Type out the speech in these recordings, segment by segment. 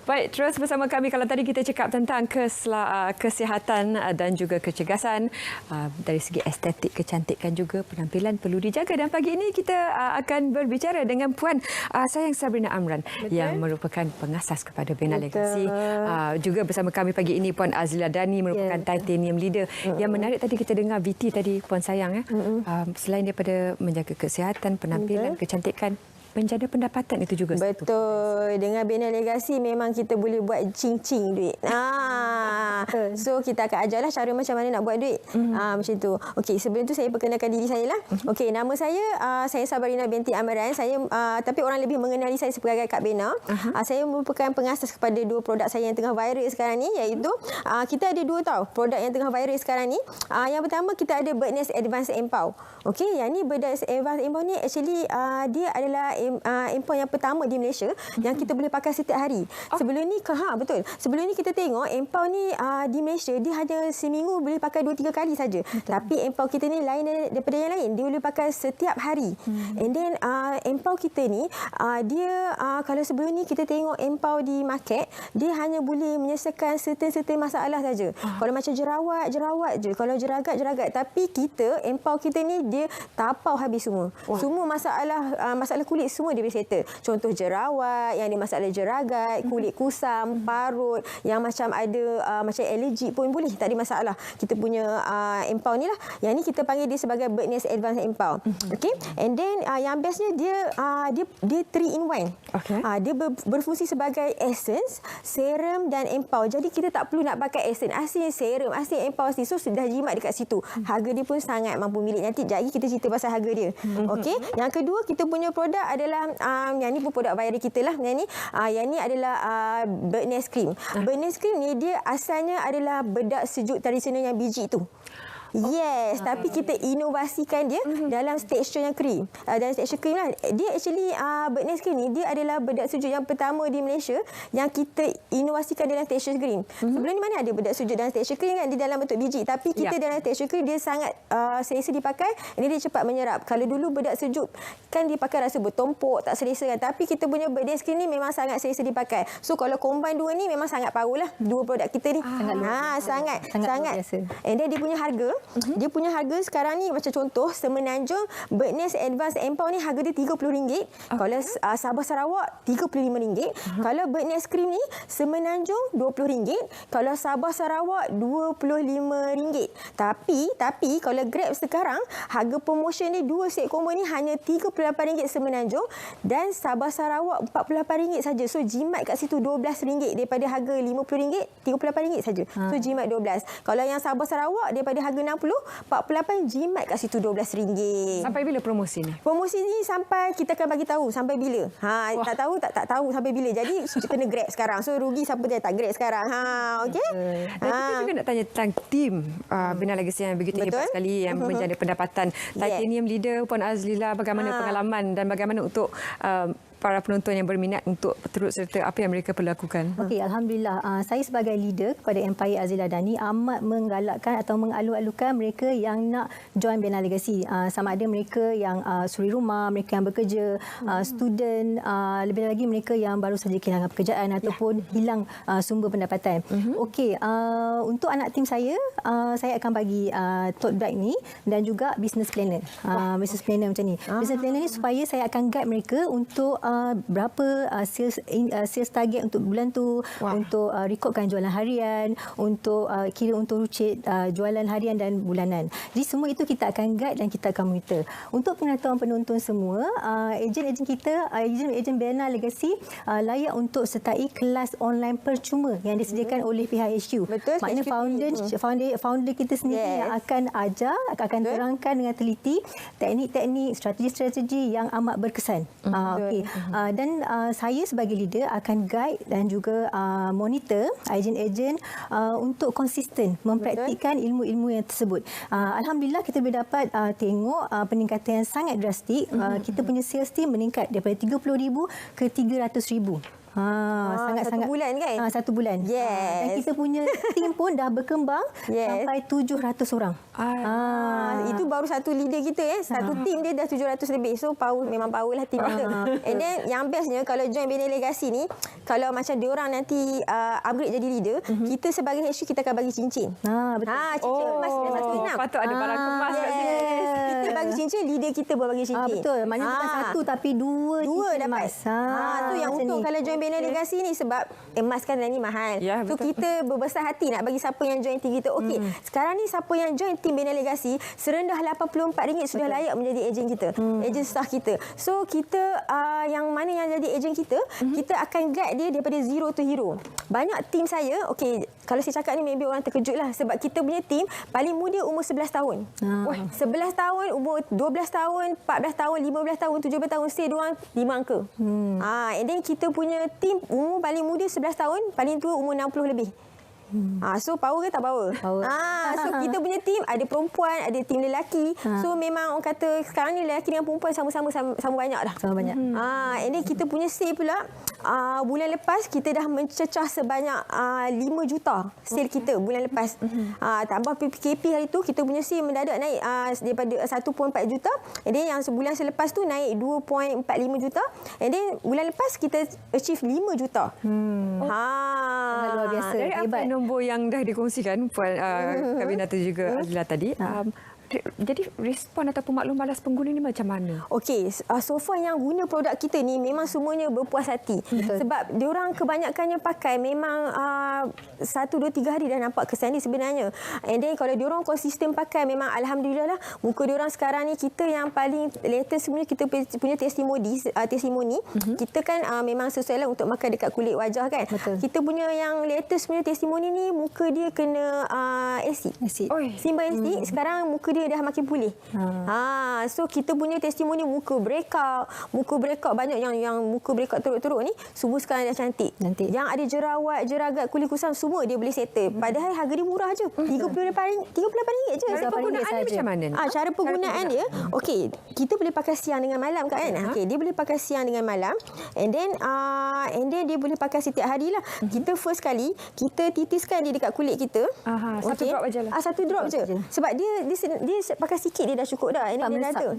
Baik, terus bersama kami. Kalau tadi kita cakap tentang kesihatan dan juga kecergasan, dari segi estetik, kecantikan juga penampilan perlu dijaga. Dan pagi ini kita akan berbicara dengan Puan Sayang Sabrina Amran. Betul. Yang merupakan pengasas kepada Bina Legacy. Juga bersama kami pagi ini Puan Azila Dani merupakan titanium leader. Yang menarik tadi kita dengar VT tadi Puan Sayang. Selain daripada menjaga kesihatan, penampilan, kecantikan, menjadi pendapatan itu juga. Betul. Dengan Bina Legacy memang kita boleh buat cing-cing duit. So kita akan ajarlah cara macam mana nak buat duit. Macam tu. Okey, sebelum tu saya perkenalkan diri saya lah. Okey, nama saya Sabrina binti Amran. Saya tapi orang lebih mengenali saya sebagai Kak Bina. Saya merupakan pengasas kepada dua produk saya yang tengah viral sekarang ni, iaitu kita ada dua produk yang tengah viral sekarang ni. Yang pertama kita ada Birdnest Advanced Empower. Okey, yang ni Birdnest Advanced Empower ni actually dia adalah Empower yang pertama di Malaysia yang kita boleh pakai setiap hari. Sebelum ni betul. Sebelum ni kita tengok Empower ni di Malaysia dia hanya seminggu boleh pakai 2-3 kali saja. Tapi Empower kita ni lain daripada yang lain. Dia boleh pakai setiap hari. And then Empower kita ni dia kalau sebelum ni kita tengok Empower di market, dia hanya boleh menyelesaikan certain masalah saja. Kalau macam jerawat je, kalau jeragat. Tapi kita Empower kita ni dia tapau habis semua. Semua masalah kulit semua dia boleh settle. Contoh jerawat, yang ada masalah jeragat, kulit kusam, parut, yang macam ada macam alergi pun boleh, tak ada masalah. Kita punya Empower ni lah. Yang ni kita panggil dia sebagai Birdnest Advanced Empower. Okay? And then yang bestnya dia 3 in 1. Okay. Dia berfungsi sebagai essence, serum dan Empower. Jadi kita tak perlu nak pakai essence. Asli serum, asli Empower. So sudah jimat dekat situ. Harga dia pun sangat mampu milik. Nanti jadi kita cerita pasal harga dia. Okey. Yang kedua kita punya produk adalah yang ni pun produk viral kita lah. Yang ni adalah Birdnest Cream. Birdnest Cream ni dia asalnya adalah bedak sejuk tradisional yang biji tu. Yes, tapi kita inovasikan dia dalam tekstur yang krim. Dalam tekstur krim lah. Dia actually Birdnest Cream ni dia adalah bedak sejuk yang pertama di Malaysia yang kita inovasikan dalam tekstur krim. Sebelum ni mana ada bedak sejuk dalam tekstur krim kan, dia dalam bentuk biji, tapi kita dalam tekstur krim dia sangat selesa dipakai. Ini dia cepat menyerap. Kalau dulu bedak sejuk kan dipakai rasa bertumpuk, tak selesa kan. Tapi kita punya Birdnest Cream ni memang sangat selesa dipakai. So kalau combine dua ni memang sangat power lah dua produk kita ni. Sangat. And then dia punya harga, dia punya harga sekarang ni macam contoh Semenanjung Birdnest Advanced Empower ni harga dia RM30. Kalau Sabah Sarawak RM35. Kalau Birdnest Cream ni Semenanjung RM20. Kalau Sabah Sarawak RM25. Tapi kalau Grab sekarang harga promotion ni 2 set combo ni hanya RM38 Semenanjung dan Sabah Sarawak RM48 saja. So jimat kat situ RM12 daripada harga RM50, RM38 saja. So jimat 12. Kalau yang Sabah Sarawak daripada harga 48 jimat kat situ RM12. Sampai bila promosi ni? Promosi ni sampai kita akan bagi tahu sampai bila. Tak tahu sampai bila. Jadi kena Grab sekarang. So rugi siapa dia tak Grab sekarang. Okey. Dan kita juga nak tanya tentang tim Bina Legacy yang begitu hebat sekali yang menjadi pendapatan titanium leader Puan Azila. Bagaimana pengalaman dan bagaimana untuk para penonton yang berminat untuk turut serta apa yang mereka perlu lakukan? Okey, alhamdulillah. Saya sebagai leader kepada Empire Azila Dani amat menggalakkan atau mengalu-alukan mereka yang nak join Bina Legacy. Sama ada mereka yang suri rumah, mereka yang bekerja, student, lebih lagi mereka yang baru saja kehilangan pekerjaan ataupun hilang sumber pendapatan. Okey, untuk anak tim saya akan bagi tote bag ni dan juga business planner. Business planner macam ni. Business planner ni supaya saya akan guide mereka untuk berapa sales target untuk bulan tu, untuk rekodkan jualan harian, untuk kira untuk rucit jualan harian dan bulanan. Jadi semua itu kita akan guide dan kita akan monitor. Untuk pengetahuan penonton semua, ejen-ejen kita, ejen Bina Legacy layak untuk sertai kelas online percuma yang disediakan oleh pihak HQ. Betul. Maknanya founder kita sendiri yang akan ajar, akan terangkan dengan teliti teknik-teknik, strategi-strategi yang amat berkesan. Okey. Dan saya sebagai leader akan guide dan juga monitor ejen-ejen untuk konsisten mempraktikkan ilmu-ilmu yang tersebut. Alhamdulillah kita boleh dapat tengok peningkatan yang sangat drastik. Kita punya sales team meningkat daripada 30,000 ke 300,000. Sangat-sangat 1 bulan kan? 1 bulan. Yes. Dan kita punya tim pun dah berkembang sampai 700 orang. Itu baru satu leader kita satu tim dia dah 700 lebih. So memang power lah tim kita. And then yang bestnya kalau join Bina Legacy ni, kalau macam diorang nanti upgrade jadi leader, kita sebagai HQ kita akan bagi cincin. Betul. Cincin emas dia satu enam. Patut ada barang kemas kat sini. Kita bagi cincin, leader kita pun bagi cincin. Betul. Maknanya bukan satu tapi dua cincin dapat. emas. Tu yang untung kalau join Bina Legacy ni, sebab emas kan ni mahal. Ya, so betul. kita berbesar hati nak bagi siapa yang join tim kita. Okey, sekarang ni siapa yang join tim Bina Legacy serendah RM84 sudah layak menjadi ejen kita. Ejen staff kita. So kita yang mana yang jadi ejen kita, kita akan guide dia daripada zero to hero. Banyak tim saya, okey, kalau saya cakap ni maybe orang terkejut lah, sebab kita punya tim paling muda umur 11 tahun. 11 tahun, umur 12 tahun, 14 tahun, 15 tahun, 17 tahun, say diorang 5 angka. And then kita punya tim umur paling muda 11 tahun, paling tua umur 60 lebih. So power ke tak power? So kita punya tim ada perempuan, ada tim lelaki. So memang orang kata sekarang ni lelaki dengan perempuan sama-sama banyak dah. Sama banyak. And then kita punya sale pula, bulan lepas kita dah mencecah sebanyak 5 juta sale kita bulan lepas. Tambah PKP hari tu kita punya sale mendadak naik daripada 1.4 juta. And then yang sebulan selepas tu naik 2.45 juta. And then bulan lepas kita achieve 5 juta. Sangat luar biasa. Dari apa nombor yang dah dikongsikan Puan Kabinata juga Azila tadi, jadi respon ataupun maklum balas pengguna ni macam mana? Okey, so far yang guna produk kita ni memang semuanya berpuas hati. Sebab diorang kebanyakannya pakai memang 1, 2, 3 hari dah nampak kesan ni sebenarnya. And then kalau diorang konsisten pakai, memang alhamdulillah lah, muka diorang sekarang ni kita yang paling latest sebenarnya kita punya testimoni. Kita kan memang sesuai lah untuk makan dekat kulit wajah kan. Kita punya yang latest punya testimoni ni, muka dia kena acid. Simba acid. Sekarang muka dia dah makin pulih. So kita punya testimoni muka breakout banyak yang muka breakout teruk-teruk ni semua sekarang dah cantik. Yang ada jerawat, jeragat, kulit kusam semua dia boleh settle. Padahal harga dia murah je. RM38 je. Cara penggunaan dia macam mana? Cara penggunaan dia, okey, kita boleh pakai siang dengan malam kan. Okey, dia boleh pakai siang dengan malam. And then dia boleh pakai setiap hari lah. Kita first kali kita titiskan dia dekat kulit kita. Satu drop aja lah. Satu drop je. Sebab dia pakai sikit dia dah cukup dah.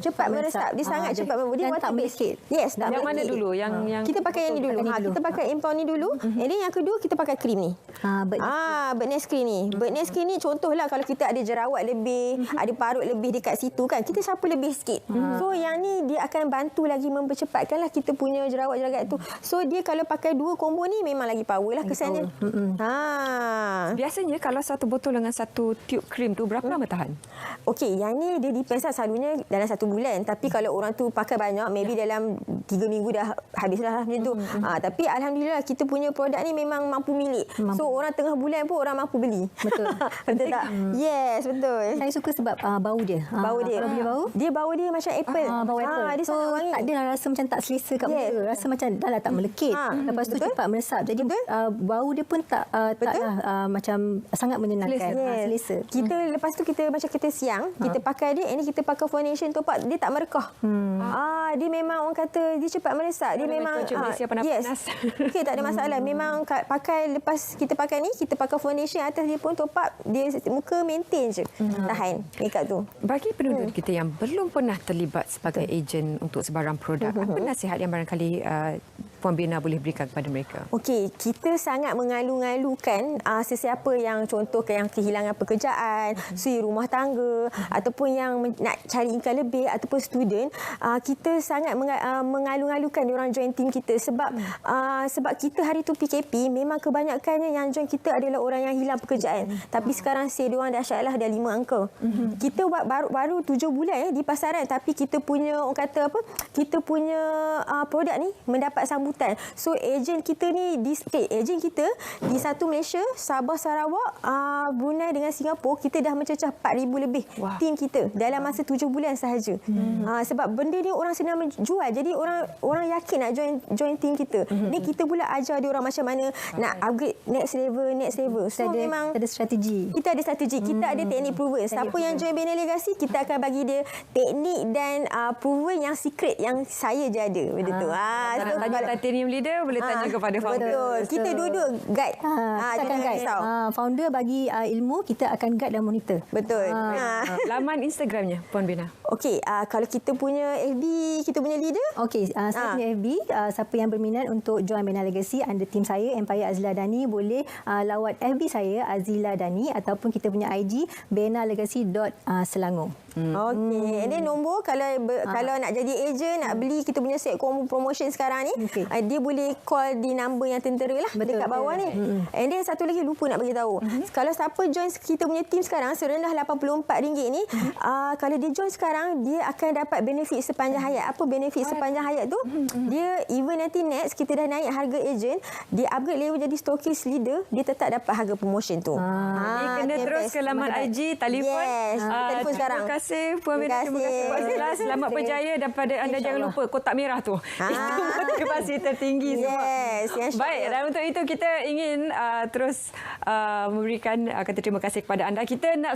Cepat meresap. Dia sangat cepat meresap. Dia tak sikit. Yes. Yang mana dulu? Yang kita pakai yang ni dulu. Kita pakai import ni dulu. And then yang kedua kita pakai krim ni. Birdnest cream ni. Birdnest cream ni contohlah kalau kita ada jerawat lebih, ada parut lebih dekat situ kan, kita sapu lebih sikit. So yang ni dia akan bantu lagi mempercepatkanlah kita punya jerawat-jeragat tu. So dia kalau pakai 2 combo ni memang lagi power lah kesannya. Biasanya kalau satu botol dengan satu tube krim tu berapa lama tahan? Okey, yang ni dia depends lah, selalunya dalam 1 bulan. Tapi kalau orang tu pakai banyak, maybe dalam 3 minggu dah habislah macam tu. Tapi alhamdulillah kita punya produk ni memang mampu milik. So orang tengah bulan pun orang mampu beli. Betul. Betul tak? Yes, betul. Saya suka sebab bau dia. Bau dia. Kalau boleh bau? Dia bau dia macam apple. Bau apple. Dia sangat wangi. Tak ada rasa macam tak selesa kat muka. Rasa macam dah lah tak melekit. Lepas tu cepat meresap. Jadi bau dia pun taklah macam sangat menyenangkan. Selesa. Kita lepas tu kita macam kita siang, kita pakai dia, ini kita pakai foundation top up, dia tak merekah. Dia memang orang kata dia cepat meresap. Dia memang panas. Okey, tak ada masalah. Memang pakai lepas kita pakai ni, kita pakai foundation atas dia pun top up, dia muka maintain je. Tahan makeup tu. Bagi penonton kita yang belum pernah terlibat sebagai ejen untuk sebarang produk, apa nasihat yang barangkali Puan Bina boleh berikan kepada mereka? Okey, kita sangat mengalu-ngalukan sesiapa yang contoh yang kehilangan pekerjaan, suri rumah tangga ataupun yang nak cari income lebih ataupun student, kita sangat mengalu-ngalukan diorang join team kita sebab kita hari tu PKP memang kebanyakannya yang join kita adalah orang yang hilang pekerjaan. Tapi sekarang diorang dahsyatlah dah 5 angka. Kita baru 7 bulan di pasaran, tapi kita punya orang kata apa? Kita punya produk ni mendapat sambutan. So ejen kita ni ejen kita di satu Malaysia, Sabah, Sarawak, Brunei dengan Singapura, kita dah mencecah 4,000 lebih tim kita dalam masa 7 bulan sahaja. Sebab benda ni orang senang menjual, jadi orang yakin nak join tim kita. Ni kita pula ajar dia orang macam mana nak upgrade next level. So memang ada strategi. Kita ada strategi, kita ada teknik proven. Siapa yang join Bina Legacy, kita akan bagi dia teknik dan proven yang secret yang saya je ada. Benda tu. Tanya Platinum Leader boleh tanya kepada founder. Betul. Kita dua-dua guide. Kita akan guide. Founder bagi ilmu, kita akan guide dan monitor. Betul. Laman Instagramnya Puan Bina. Okey, kalau kita punya FB, kita punya leader. Okey, saya punya FB, siapa yang berminat untuk join Bena Legacy under team saya Empire Azila Dani, boleh lawat FB saya Azila Dani ataupun kita punya IG benalegacy.selangor. Okey. And then nombor kalau nak jadi ejen, nak beli kita punya set combo promotion sekarang ni, dia boleh call di number yang tentera lah. Betul, dekat bawah ni. And then satu lagi lupa nak bagi tahu. Kalau siapa join kita punya team sekarang serendah RM84 ni, kalau dia join sekarang, dia akan dapat benefit sepanjang hayat. Apa benefit sepanjang hayat tu? Dia even nanti next kita dah naik harga ejen, dia upgrade level jadi stokis leader, dia tetap dapat harga promotion tu. Dia kena terus ke laman IG, telefon. Yes, telefon sekarang. Terima kasih Puan Bina. Terima kasih Puan Zila. Selamat berjaya daripada anda. Jangan lupa kotak merah tu. Itu motivasi tertinggi semua. Yes. Baik, dan untuk itu kita ingin terus memberikan kata terima kasih kepada anda. Kita nak